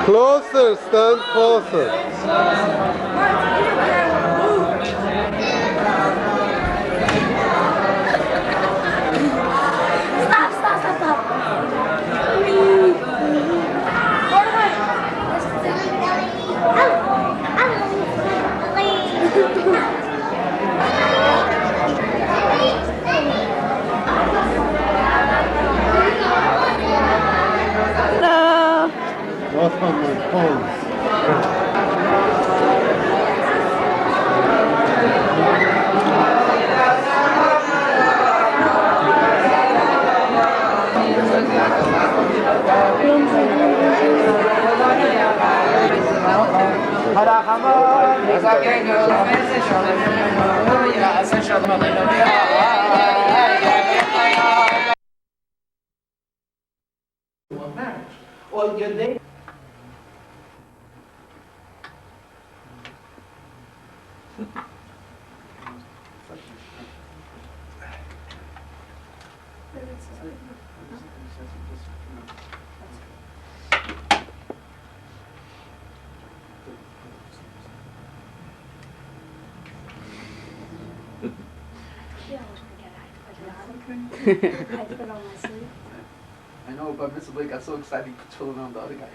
Closer, stand closer. Stop, stop, stop, stop. Hello. What's on my phone? Well, your day. I know, but Mr. Blake got so excited he put children on the other guy.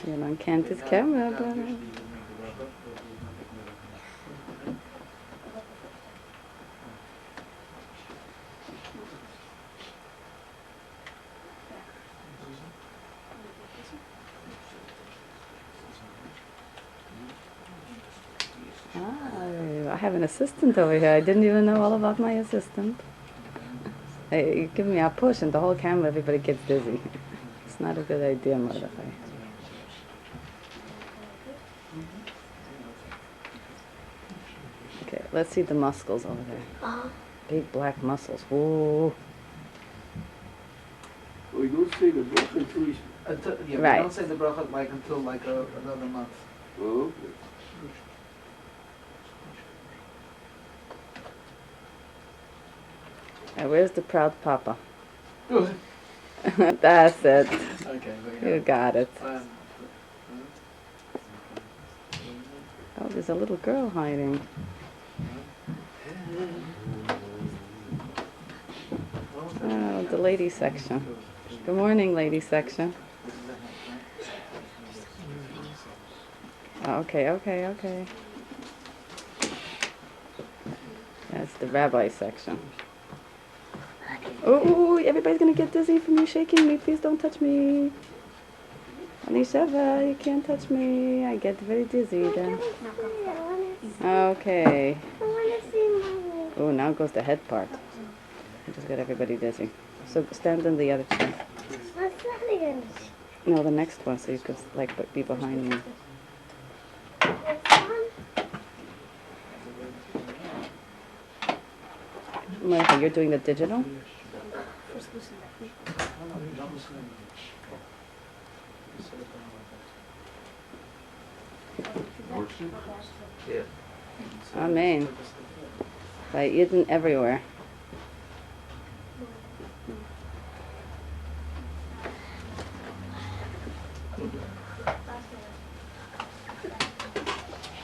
You're on Candace's camera, brother. I have an assistant over here. I didn't even know all about my assistant. Hey, you give me a push and the whole camera, everybody gets dizzy. It's not a good idea, Mordechai. Okay, let's see the muscles over there. Big black muscles. Whoa. We don't say the bracha until we Right. don't say the bracha like until like another month. Oh. Where's the proud papa? Good. That's it. Okay, You got it. Oh, there's a little girl hiding. Oh, the lady section. Good morning, lady section. Oh, okay. That's the rabbi section. Oh, everybody's gonna get dizzy from you shaking me. Please don't touch me. Anisheva, you can't touch me. I get very dizzy then. Okay. Oh, now goes the head part. I just got everybody dizzy. So stand in the other chair. No, the next one, so you could like be behind me. Monica, you're doing the digital? Yeah. Amen. By Eden everywhere.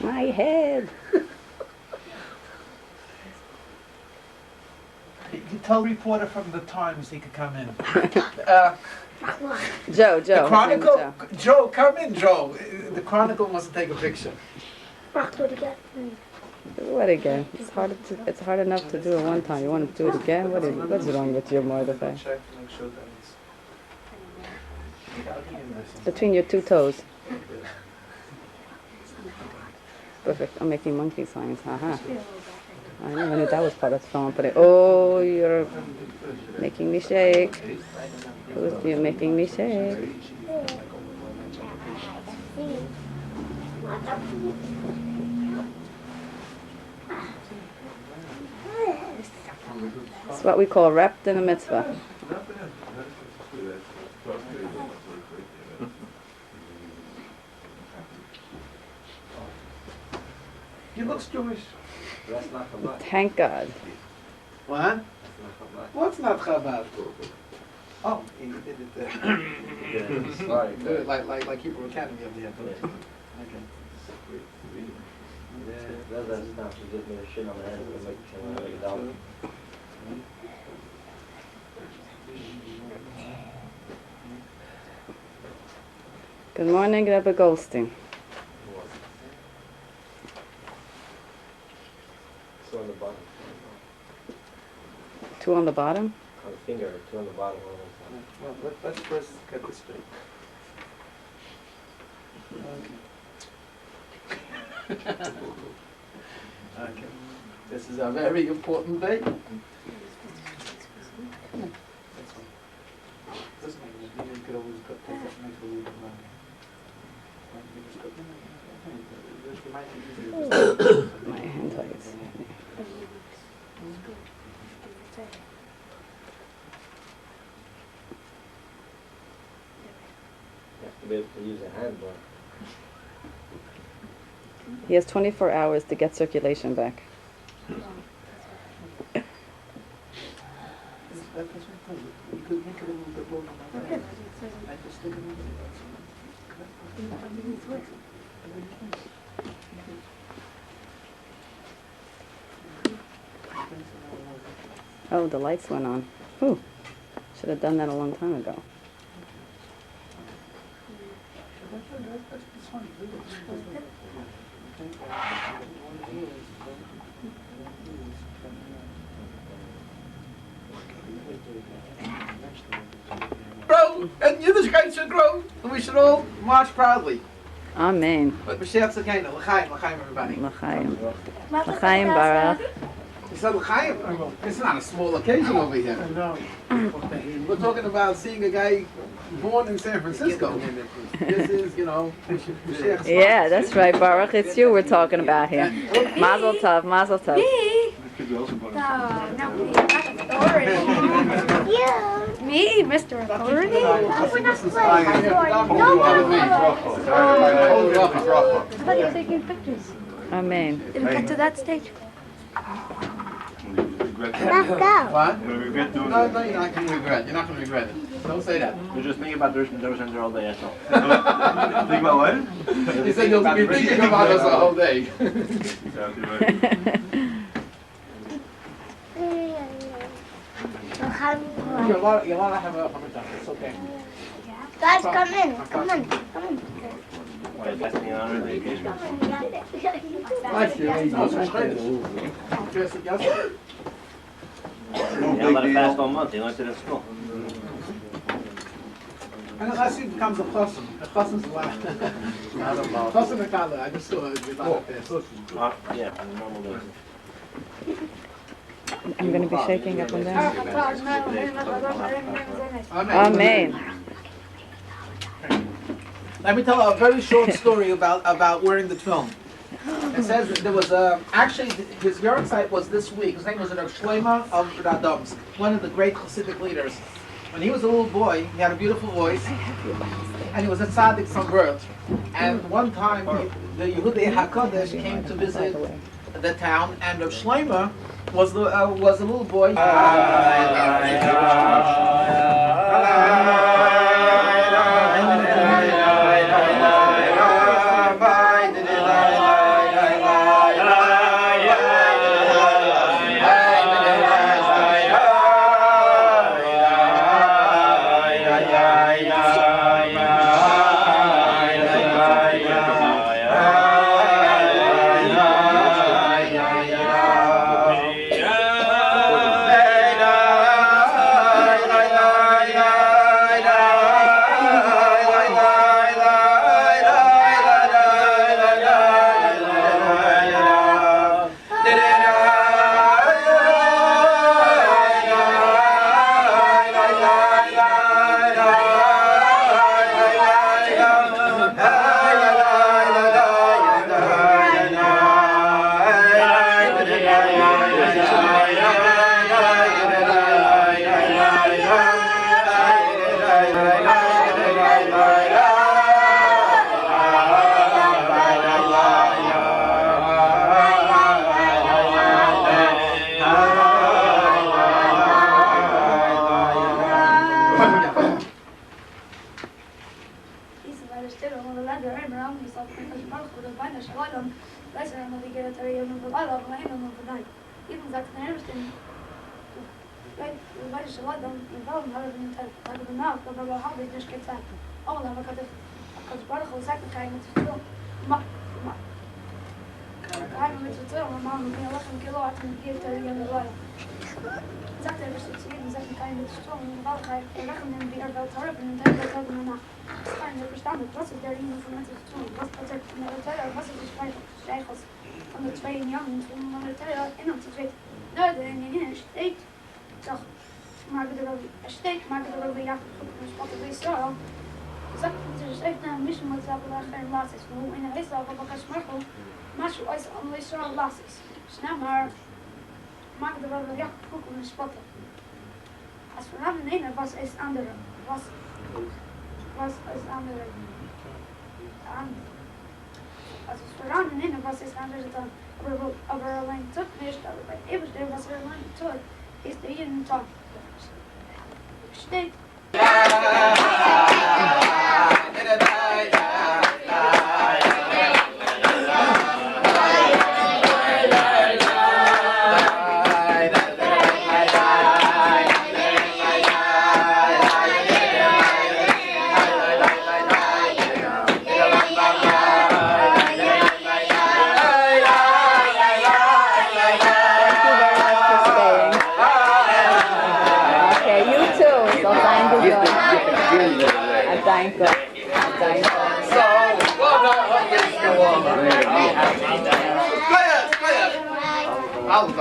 My head. You tell reporter from the Times he could come in. Joe. The Chronicle, Joe. Joe, come in, Joe. The Chronicle wants to take a picture. What again? It's hard enough to do it one time. You want to do it again? What's wrong with your Mordechai? Check to make sure that it's Between your two toes. Perfect. I'm making monkey signs. Haha. I never knew that was part of the film. But oh, you're making me shake. You're making me shake. It's what we call wrapped in a mitzvah. He looks Jewish. Thank God. What? What's not Chabad? Oh, he did it there. Do it like Hebrew Academy up there. Okay. Good morning, Rebbe Goldstein. Two on the bottom. Two on the bottom? On the finger, two on the bottom. Well, let's first get this straight. Okay. This is a very important day. This one, you could always take that next a little bit longer. My hand tights. You have to be able to use a hand, but He has 24 hours to get circulation back. You could make it a little bit longer like that. I just stick it in Oh, the lights went on. Whew. Should have done that a long time ago. Grow, and Yiddishkeit should grow, and we should all march proudly. Amen. But Mashiach Tzedakenu, l'chaim, l'chaim, everybody. L'chaim. L'chaim Baruch. He said l'chaim. It's not a small occasion over here. We're talking about seeing a guy born in San Francisco. This is, Mashiach's Yeah, that's right, Baruch. It's you we're talking about here. Mazel tov, mazel tov. Me? No, me, not authority. You? Me, Mr. Authority? We're not playing. I thought you were taking pictures. Amen. Did we get to that stage? Let's What? You regret doing No, you're not going to regret. You're not going to regret it. Don't say that. you're just thinking about Dershman all day, that's all. Think about what? He said you'll be thinking about us the whole day. Exactly right. You're allowed to have a hammer time. It's okay. Guys, come in. Come in. Come in. Why, is that being honored the occasion? Nice, you're lazy. Oh, it's great. Yes, yes. Yeah, let it fast all month, you learned it at school. And unless he becomes a chassan. A chassan's allowed. Chassan and kala, I just saw it. Yeah, normal days. I'm going to be shaking up and down. Amen. Amen. Let me tell a very short story about wearing the tefillin. It says that there was actually his yard site was this week. His name was Rav Shlomo of Radomsk, one of the great Hasidic leaders. When he was a little boy, he had a beautiful voice, and he was a tzaddik from birth. And one time, the Yehudei Hakadosh came to visit the town, and Rav Shlomo was a little boy. weiß ich leider in Warum habe ich nicht danach, aber habe ich nicht getan. Oh, aber als Baruch sagt, kann ich mit zu tun. Kann ich mit zu tun, Mama, mir lachen Kilo hat mir geht der in der Reihe. Sagt bis zu jedem sagt, kann ich mit zu tun, und Baruch lachen den wir Welt haben und dann wird er danach. Das kann ich verstanden, was ist der Ihnen von zu tun? Was passiert in der Zeit, was ist die Streichels von der 2 Jahren von der Zeit in uns zu Nou, in steekt toch maak er ook een steek, maak er ook weer een spot op is zo. Zeg dus echt een mission met dat er geen last is. Hoe in de rest van elkaar smartel, maar zo is anders zo last is. Snel maar maak er ook weer een spot op. Als vanaf de ene was is andere, was is andere. Als het vanaf de ene was is andere dan. Aber allein tut nicht, aber bei Eberstein, was allein tut, ist jeden Tag. Steht.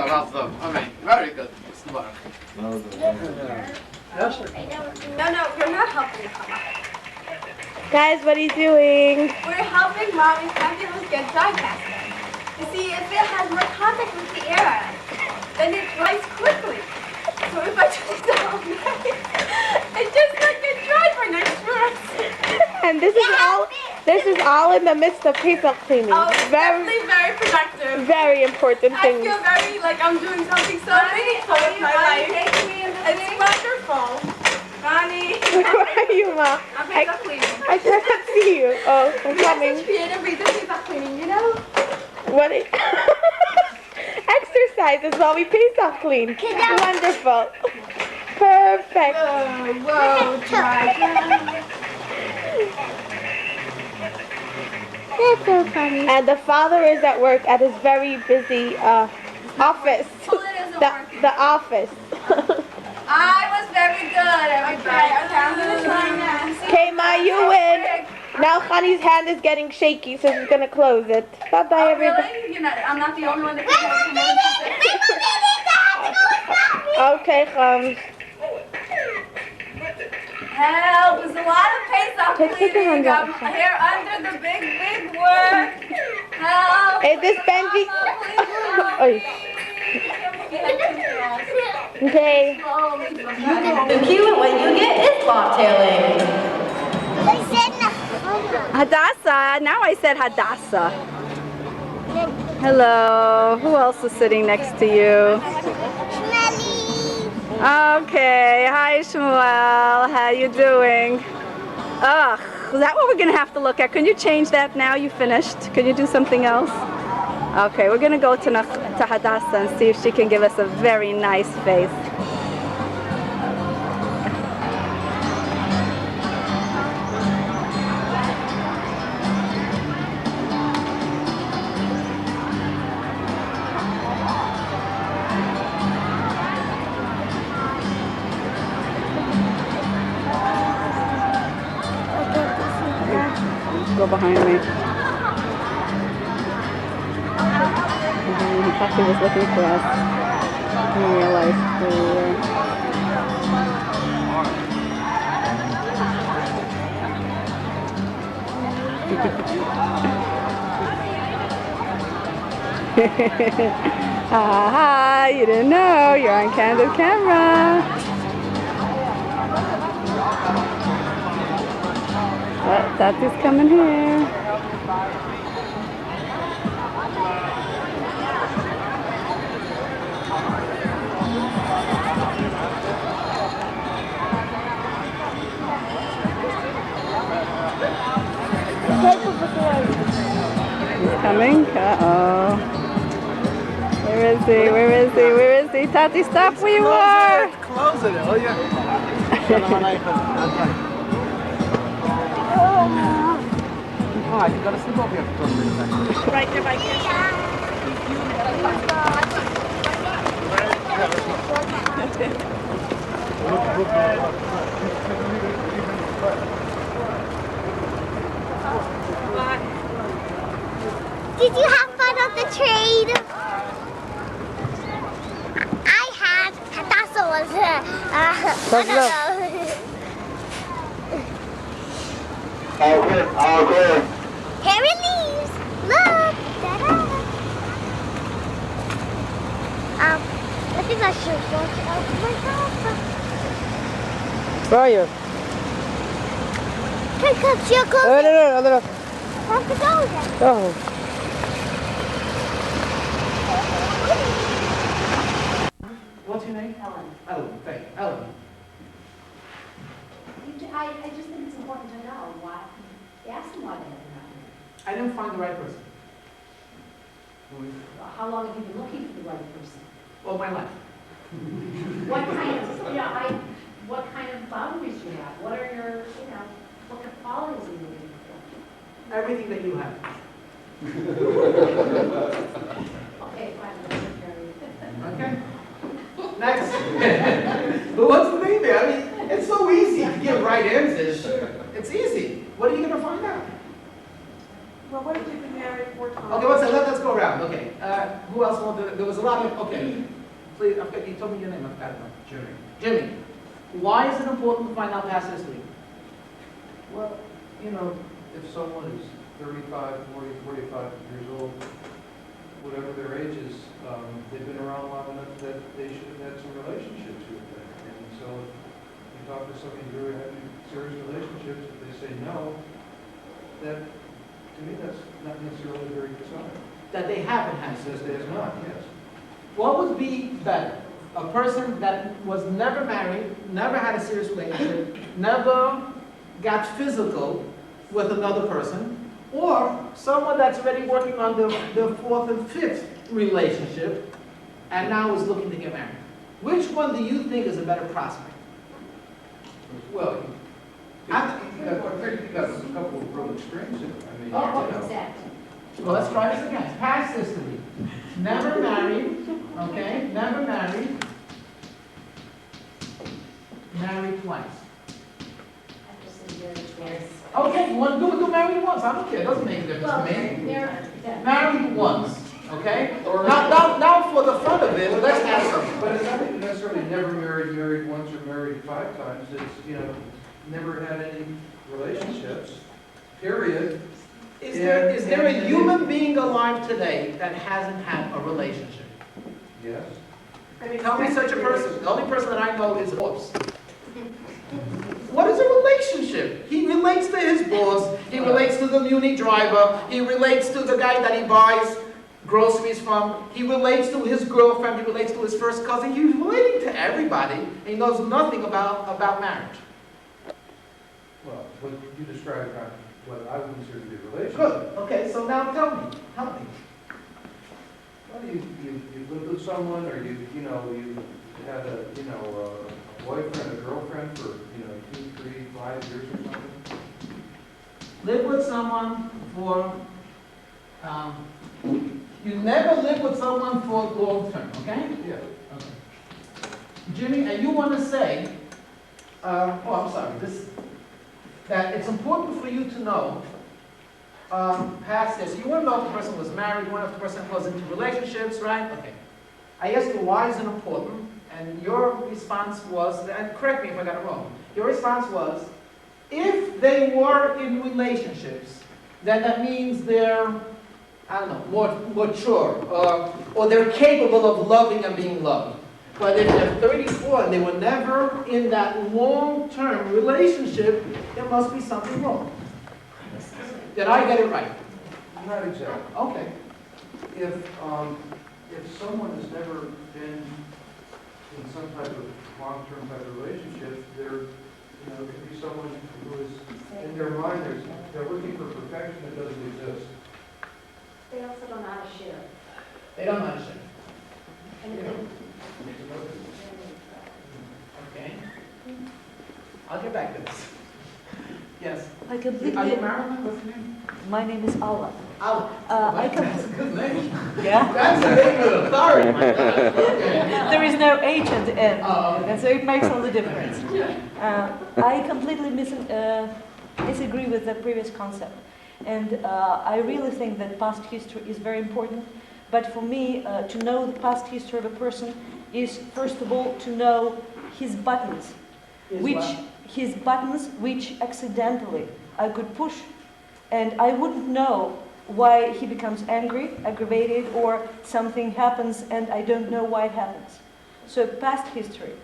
Awesome. Okay, very good. No, you're not helping. Guys, what are you doing? We're helping Mommy's fabulous get dry faster. You see, if it has more contact with the air, then it dries quickly. So if I just don't it just not get dry for next month. And this is all in the midst of Pesach cleaning. Oh, it's definitely very productive. Very important I thing. feel very like I'm doing something so meaningful with my life. It's wonderful. Ronnie. Where are you, Ma? I'm Pesach cleaning. I cannot see you. Oh, I'm coming. Yes, creative reason Pesach cleaning, you know? What is exercises while we Pesach clean. Wonderful. Perfect. Whoa, dragon. That's so funny. And the father is at work at his very busy office. The office. I was very good, everybody. Okay, I'm gonna try now. Okay, Ma, you win. Now Khani's hand is getting shaky, so she's gonna close it. Bye bye, everybody. Really? You're not, I'm not the only one that can Okay, Help, there's a lot of Pesach Take your cleaning. hand I'm here under the big work. Help. Is this Benji? Help, Oy. Okay. The cue what you get is bobtailing. Hadassah. Now I said Hadassah. Hello. Who else is sitting next to you? Okay. Hi, Shmuel. How you doing? Ugh. Is that what we're going to have to look at? Can you change that now? You finished? Can you do something else? Okay. We're going to go to Hadassah and see if she can give us a very nice face. Go behind me. He thought he was looking for us. In real life, we were. Ha, you didn't know. You're on candid camera. Tati's coming here. He's coming. Uh-oh. Where is he? Where is he? Where is he? Tati, stop where you are! serio, oye. Ya la van a dejar. Oh, you gotta sleep over here for 12 minutes. Right there by here. Did you have fun on the train? I had. That's was. I don't know. All good. Here it leaves. Look. Ta-da. I think I should watch it out myself. Where are you? Here comes your No, cookie. no, no, no. Have to go then. Oh. What's your name? Ellen. Ellen, thank you. Ellen. I just think it's important to know why, ask them why they haven't gotten I didn't find the right person. it. How long have you been looking for the right person? All my life. What kind of, what kind of boundaries you have? What are your, what kind of qualities are you looking for? Everything that you have. Okay, fine. Okay? Next. Who wants to be there? I mean, it's so easy to give right answers. It's easy. What are you going to find out? Well, what if you've been married 4 times? Okay, what's that? Let's go around. Okay. Who else wanted? There was a lot of. Okay. Please, you told me your name. I don't know. Jimmy. Jimmy. Why is it important to find out past history? Well, if someone is 35, 40, 45 years old, whatever their age is, they've been around long enough that they should have had some relationships with them. And so if you talk to somebody who are having serious relationships, if they say no, that, to me, that's not necessarily a very good sign. That they haven't had. It says they have not, yes. What would be better? A person that was never married, never had a serious relationship, never got physical with another person, or someone that's already working on their 4th and 5th relationship and now is looking to get married. Which one do you think is a better prospect? Well, I think you got a couple of real extremes here. I mean, Yeah, exactly. Well, let's try this again. Past history. Never married, okay? Never married. Married twice. Okay, you want to do married once? I don't care. It doesn't make a difference to me. Married once, okay? Now for the fun of it, let's ask them. But it's not even necessarily never married once or married 5 times. It's, never had any relationships, period. Is there a human being alive today that hasn't had a relationship? Yes. Tell me such a person. The only person that I know is a corpse. What is a relationship? He relates to his boss, he relates to the muni driver, he relates to the guy that he buys groceries from, he relates to his girlfriend, he relates to his first cousin, he's relating to everybody, and he knows nothing about marriage. Well, what you described, what I would consider to be a relationship. Good. Okay, so now tell me, help me. Well, you lived with someone, or you had a boyfriend, a girlfriend for 2, 3, 5 years or something. Live with someone for, you never live with someone for long term, okay? Yeah. Okay. Jimmy, and you want to say, I'm sorry, that it's important for you to know past this. You want to know if the person was married, you want to know if the person was into relationships, right? Okay. I asked you why is it important, and your response was, and correct me if I got it wrong, your response was, if they were in relationships, then that means they're, I don't know, more mature, or they're capable of loving and being loved. But if they're 34 and they were never in that long-term relationship, there must be something wrong. Did I get it right? Not exactly. Okay. If someone has never been in some type of long-term type of relationship, there could be someone who is, in their mind, they're looking for perfection that doesn't exist. They also don't know how to share. They don't understand. And Okay, I'll get back to this. Yes. I completely. Are you married? What's your name? My name is Allah. Allah. That's a good name. Yeah? That's a name with authority. My God. Okay. There is no H at the end, Oh, okay. and so it makes all the difference. I completely disagree with the previous concept, and I really think that past history is very important. But for me, to know the past history of a person is first of all to know his buttons, which accidentally I could push, and I wouldn't know why he becomes angry, aggravated, or something happens and I don't know why it happens. So past history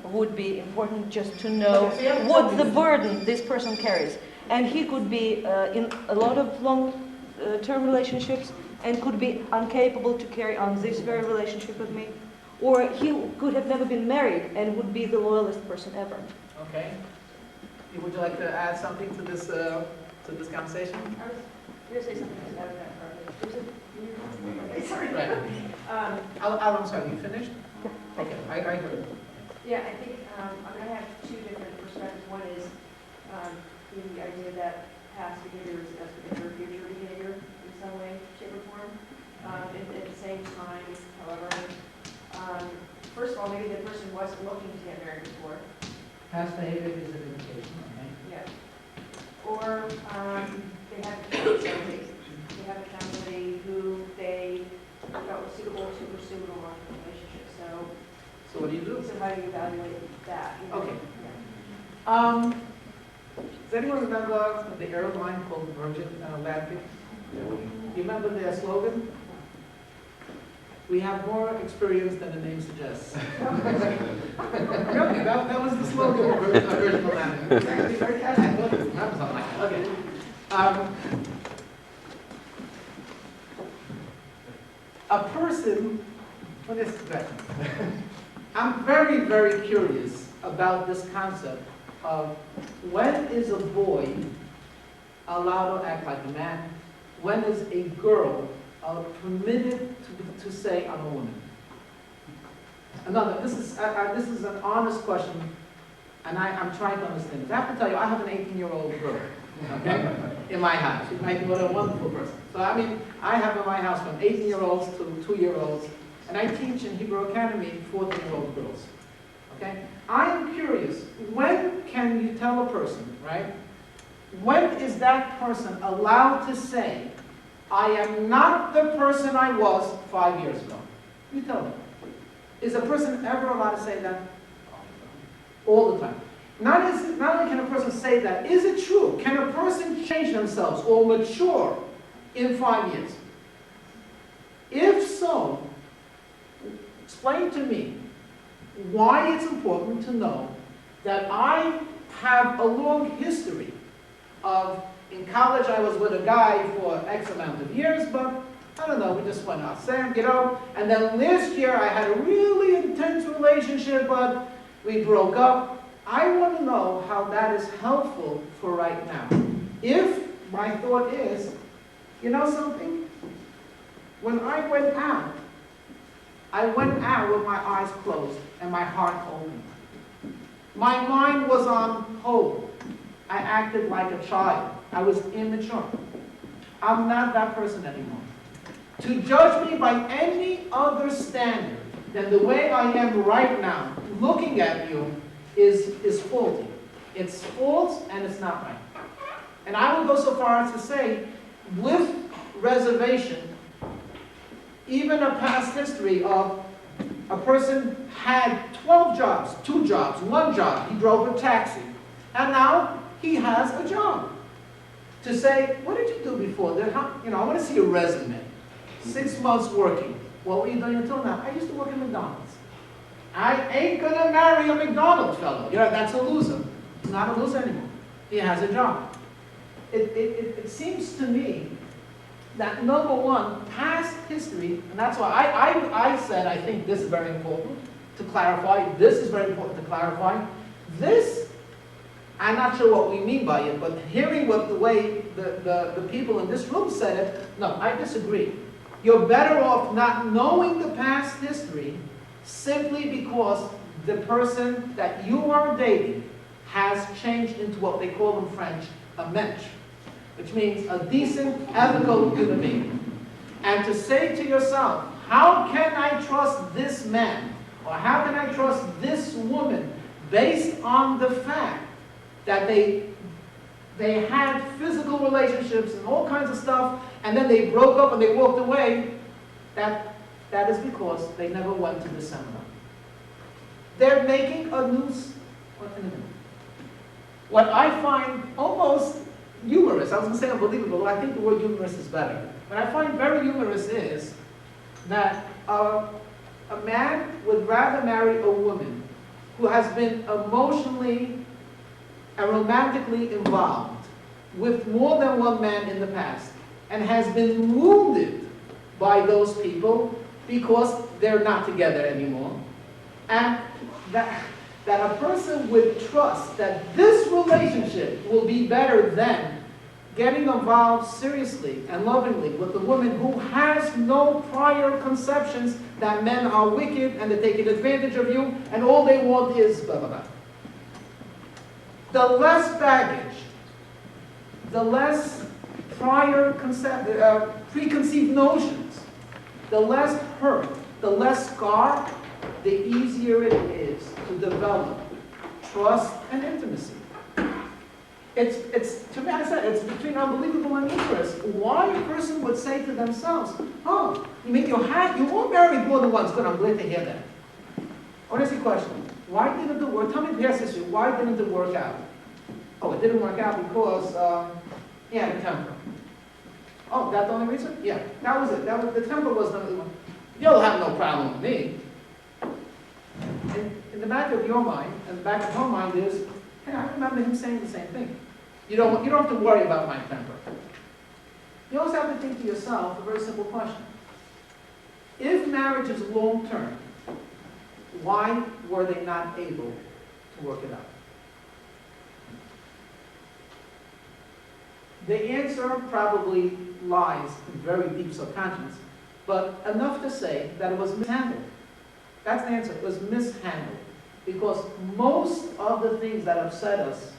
would be important just to know what the burden this person carries. And he could be in a lot of long-term relationships and could be incapable to carry on this very relationship with me. Or he could have never been married and would be the loyalest person ever. Okay. Would you like to add something to this conversation? I was going to say something about that part. Sorry. Right. I'm sorry, you finished? Okay, I heard. Yeah, I think I'm going to have two different perspectives. One is the idea that past behavior is as good as future behavior in some way, shape, or form. At the same time, however, first of all, maybe the person wasn't looking to get married before. Past behavior is an indication, okay? Yeah. Or they haven't found somebody. They haven't found somebody who they felt was suitable to pursue in a long-term relationship. So what do you do? So how do you evaluate that? You know? Okay. Yeah. Does anyone remember the airline called Virgin Atlantic? You remember their slogan? We have more experience than the name suggests. Really, that was the slogan of Virgin Atlantic. Actually, very catchy. I thought it was something like that. Okay. A person, what is that? I'm very, very curious about this concept of when is a boy allowed to act like a man? When is a girl permitted to say I'm a woman? Another, this is an honest question, and I'm trying to understand this. I have to tell you, I have an 18-year-old girl, okay, in my house. She might be a wonderful person. So I mean, I have in my house from 18-year-olds to 2-year-olds, and I teach in Hebrew Academy 14-year-old girls. Okay? I am curious, when can you tell a person, right? When is that person allowed to say, I am not the person I was 5 years ago? You tell me. Is a person ever allowed to say that? All the time. Not only can a person say that, is it true? Can a person change themselves or mature in 5 years? If so, explain to me why it's important to know that I have a long history of, in college I was with a guy for X amount of years, but I don't know, we just went out, you know, and then last year I had a really intense relationship, but we broke up. I want to know how that is helpful for right now. If my thought is, you know something? When I went out with my eyes closed and my heart open. My mind was on hold. I acted like a child. I was immature. I'm not that person anymore. To judge me by any other standard than the way I am right now, looking at you, is faulty. It's false and it's not right. And I would go so far as to say, with reservation, even a past history of a person had 12 jobs, 2 jobs, 1 job, he drove a taxi, and now he has a job. To say, what did you do before? You know, I want to see your resume. 6 months working. What were you doing until now? I used to work at McDonald's. I ain't gonna marry a McDonald's fellow. You know, that's a loser. He's not a loser anymore. He has a job. It seems to me that number one, past history, and that's why I said I think this is very important to clarify. This is very important to clarify. This, I'm not sure what we mean by it, but hearing the way the people in this room said it, no, I disagree. You're better off not knowing the past history simply because the person that you are dating has changed into what they call in French a mensch, which means a decent, ethical human being. And to say to yourself, how can I trust this man, or how can I trust this woman, based on the fact that they had physical relationships and all kinds of stuff, and then they broke up and they walked away, that is because they never went to the seminar. They're making a new... What I find almost humorous, I was going to say unbelievable, but I think the word humorous is better. What I find very humorous is that a man would rather marry a woman who has been emotionally and romantically involved with more than one man in the past and has been wounded by those people because they're not together anymore, and that a person would trust that this relationship will be better than getting involved seriously and lovingly with a woman who has no prior conceptions that men are wicked and they're taking advantage of you and all they want is blah, blah, blah. The less baggage, the less prior preconceived notions, the less hurt, the less scar, the easier it is to develop trust and intimacy. It's to me, I said, it's between unbelievable and humorous. Why a person would say to themselves, oh, you mean you were married more than once? Good, I'm glad to hear that. What is the question? Why didn't it work? Tell me the past history. Why didn't it work out? Oh, it didn't work out because he had a temper. Oh, that's the only reason? Yeah, that was it. The temper was the only one. You'll have no problem with me. In the back of your mind, and the back of her mind is, hey, I remember him saying the same thing. You don't have to worry about my temper. You also have to think to yourself a very simple question. If marriage is long-term, why were they not able to work it out? The answer probably lies in very deep subconscious, but enough to say that it was mishandled. That's the answer. It was mishandled. Because most of the things that upset us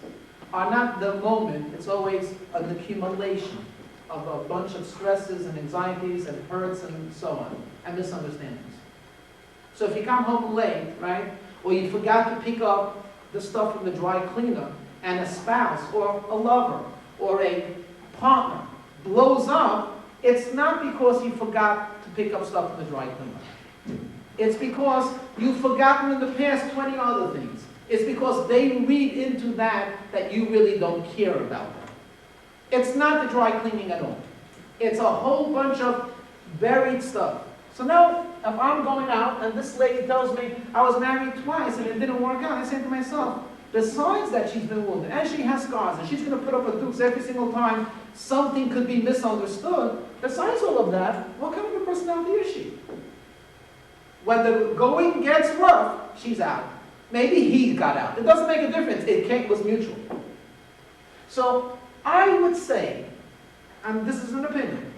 are not the moment, it's always an accumulation of a bunch of stresses and anxieties and hurts and so on, and misunderstandings. So if you come home late, right, or you forgot to pick up the stuff from the dry cleaner, and a spouse or a lover or a partner blows up, it's not because you forgot to pick up stuff from the dry cleaner. It's because you've forgotten in the past 20 other things. It's because they read into that you really don't care about them. It's not the dry cleaning at all. It's a whole bunch of buried stuff. So now, if I'm going out and this lady tells me I was married twice and it didn't work out, I say to myself, besides that she's been wounded and she has scars and she's going to put up with dukes every single time something could be misunderstood, besides all of that, what kind of a personality is she? When the going gets rough, she's out. Maybe he got out. It doesn't make a difference. It was mutual. So I would say, and this is an opinion,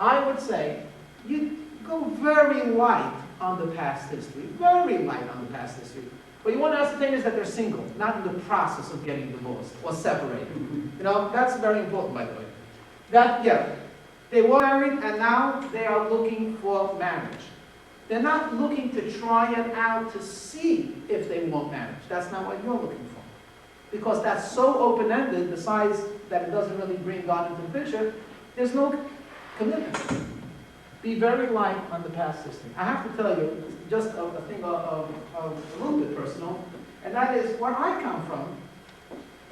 I would say you go very light on the past history. Very light on the past history. What you want to ascertain is that they're single, not in the process of getting divorced or separated. You know, that's very important, by the way. They were married and now they are looking for marriage. They're not looking to try it out to see if they want marriage. That's not what you're looking for. Because that's so open-ended, besides that it doesn't really bring God into the picture, there's no commitment. Be very light on the past history. I have to tell you, just a thing a little bit personal, and that is where I come from.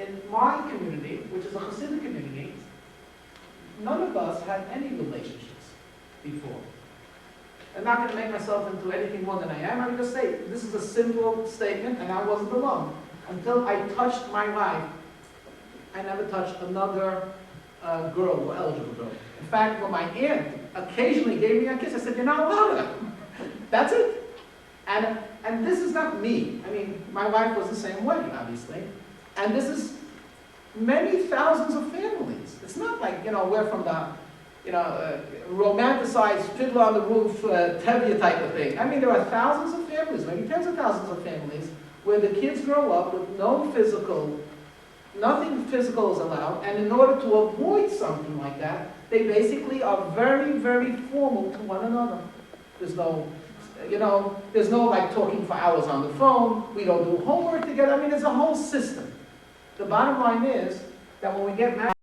In my community, which is a Hasidic community, none of us had any relationships before. I'm not going to make myself into anything more than I am. I'm going to say this is a simple statement, and I wasn't alone. Until I touched my wife, I never touched another girl or eligible girl. In fact, when my aunt occasionally gave me a kiss, I said, "You're not allowed to." That's it. And this is not me. I mean, my wife was the same way, obviously. And this is many thousands of families. It's not like, we're from the, romanticized Fiddler on the Roof, Tevye type of thing. I mean, there are thousands of families, maybe tens of thousands of families, where the kids grow up with nothing physical is allowed, and in order to avoid something like that, they basically are very, very formal to one another. There's no, there's no like talking for hours on the phone, we don't do homework together, I mean, there's a whole system. The bottom line is that when we get married,